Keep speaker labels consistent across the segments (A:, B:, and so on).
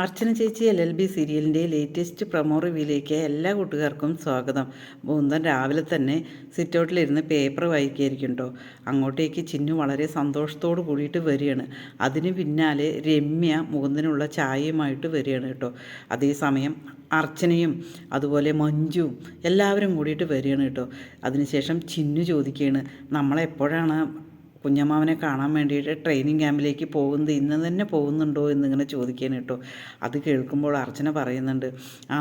A: അർച്ചന ചേച്ചി LLB സീരിയലിൻ്റെ latest promo റിവ്യൂയിലേക്ക് എല്ലാ കൂട്ടുകാർക്കും സ്വാഗതം. മുകുന്ദൻ രാവിലെ തന്നെ സിറ്റൗട്ടിലിരുന്ന് പേപ്പർ വായിക്കുകയായിരിക്കും കേട്ടോ. അങ്ങോട്ടേക്ക് ചിന്നു വളരെ സന്തോഷത്തോട് കൂടിയിട്ട് വരികയാണ്. അതിന് പിന്നാലെ രമ്യ മുകുന്ദനുള്ള ചായയുമായിട്ട് വരികയാണ് കേട്ടോ. അതേസമയം അർച്ചനയും അതുപോലെ മഞ്ജുവും എല്ലാവരും കൂടിയിട്ട് വരികയാണ് കേട്ടോ. അതിനുശേഷം ചിന്നു ചോദിക്കുകയാണ്, നമ്മളെപ്പോഴാണ് കുഞ്ഞമ്മാവനെ കാണാൻ വേണ്ടിയിട്ട് ട്രെയിനിങ് ക്യാമ്പിലേക്ക് പോകുന്നത്, ഇന്ന് തന്നെ പോകുന്നുണ്ടോ എന്നിങ്ങനെ ചോദിക്കാൻ കേട്ടോ. അത് കേൾക്കുമ്പോൾ അർച്ചന പറയുന്നുണ്ട്,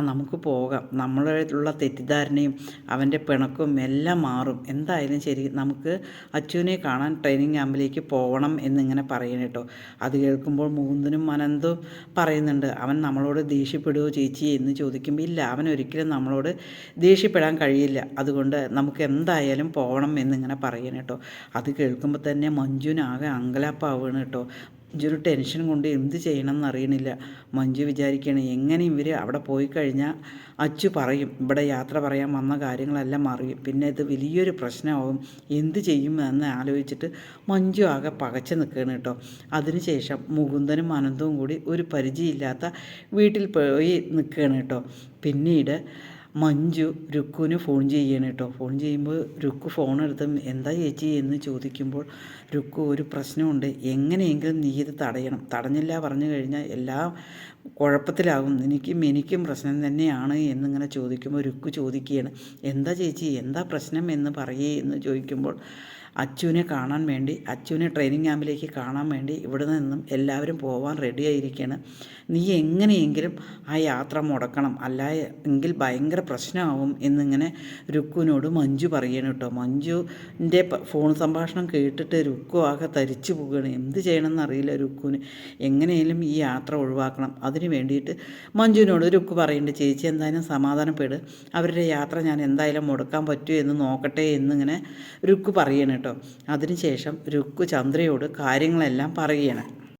A: നമുക്ക് പോകാം, നമ്മളുള്ള തെറ്റിദ്ധാരണയും അവൻ്റെ പിണക്കും എല്ലാം മാറും, എന്തായാലും ശരി നമുക്ക് അച്ചുവിനെ കാണാൻ ട്രെയിനിങ് ക്യാമ്പിലേക്ക് പോകണം എന്നിങ്ങനെ പറയണം കേട്ടോ. അത് കേൾക്കുമ്പോൾ മുകുന്ദനും അനന്തും പറയുന്നുണ്ട്, അവൻ നമ്മളോട് ദേഷ്യപ്പെടുമോ ചേച്ചി എന്ന് ചോദിക്കുമ്പോൾ ഇല്ല, അവൻ ഒരിക്കലും നമ്മളോട് ദേഷ്യപ്പെടാൻ കഴിയില്ല, അതുകൊണ്ട് നമുക്ക് എന്തായാലും പോകണം എന്നിങ്ങനെ പറയണം കേട്ടോ. അത് കേൾക്കുമ്പോൾ തന്നെ മഞ്ജുവിനാകെ അങ്കലാപ്പാവുകയാണ് കേട്ടോ. മഞ്ജുവിന് ടെൻഷൻ കൊണ്ട് എന്ത് ചെയ്യണം എന്നറിയണില്ല. മഞ്ജു വിചാരിക്കുകയാണ്, എങ്ങനെ ഇവർ അവിടെ പോയി കഴിഞ്ഞാൽ അച്ചു പറയും, ഇവിടെ യാത്ര പറയാൻ വന്ന കാര്യങ്ങളെല്ലാം അറിയും, പിന്നെ ഇത് വലിയൊരു പ്രശ്നമാവും, എന്ത് ചെയ്യും എന്ന് ആലോചിച്ചിട്ട് മഞ്ജു ആകെ പകച്ചു നിൽക്കുകയാണ് കേട്ടോ. അതിനുശേഷം മുകുന്ദനും അനന്തവും കൂടി ഒരു പരിചയമില്ലാത്ത വീട്ടിൽ പോയി നിൽക്കുകയാണ് കേട്ടോ. പിന്നീട് മഞ്ജു രുക്കുവിന് ഫോൺ ചെയ്യണം കേട്ടോ. ഫോൺ ചെയ്യുമ്പോൾ രുക്കു ഫോൺ എടുത്ത് എന്താ ചേച്ചി എന്ന് ചോദിക്കുമ്പോൾ രുക്കു, ഒരു പ്രശ്നമുണ്ട്, എങ്ങനെയെങ്കിലും നീ ഇത് തടയണം, തടഞ്ഞില്ല പറഞ്ഞു കഴിഞ്ഞാൽ എല്ലാം കുഴപ്പത്തിലാകും, എനിക്കും പ്രശ്നം തന്നെയാണ് എന്നിങ്ങനെ ചോദിക്കുമ്പോൾ രുക്കു ചോദിക്കുകയാണ്, എന്താ ചേച്ചി എന്താ പ്രശ്നം എന്ന് പറയേ എന്ന് ചോദിക്കുമ്പോൾ അച്ചുവിനെ കാണാൻ വേണ്ടി, അച്ചുവിനെ ട്രെയിനിങ് ക്യാമ്പിലേക്ക് കാണാൻ വേണ്ടി ഇവിടെ നിന്നും എല്ലാവരും പോകാൻ റെഡി ആയിരിക്കുകയാണ്, നീ എങ്ങനെയെങ്കിലും ആ യാത്ര മുടക്കണം, അല്ല എങ്കിൽ ഭയങ്കര പ്രശ്നമാവും എന്നിങ്ങനെ രുക്കുവിനോട് മഞ്ജു പറയണം കേട്ടോ. മഞ്ജുവിൻ്റെ ഫോൺ സംഭാഷണം കേട്ടിട്ട് രുക്കു ആകെ തരിച്ചു പോവുകയാണ്. എന്ത് ചെയ്യണമെന്ന് അറിയില്ല രുക്കുവിന്. എങ്ങനെയും ഈ യാത്ര ഒഴിവാക്കണം. അതിന് വേണ്ടിയിട്ട് മഞ്ജുവിനോട് രുക്കു പറയുന്നുണ്ട്, ചേച്ചി എന്തായാലും സമാധാനപ്പെട്, അവരുടെ യാത്ര ഞാൻ എന്തായാലും മുടക്കാൻ പറ്റുമോ എന്ന് നോക്കട്ടെ എന്നിങ്ങനെ രുക്കു പറയണം കേട്ടോ. അതിനുശേഷം രുക്കു ചന്ദ്രയോട് കാര്യങ്ങളെല്ലാം പറയുകയാണ്.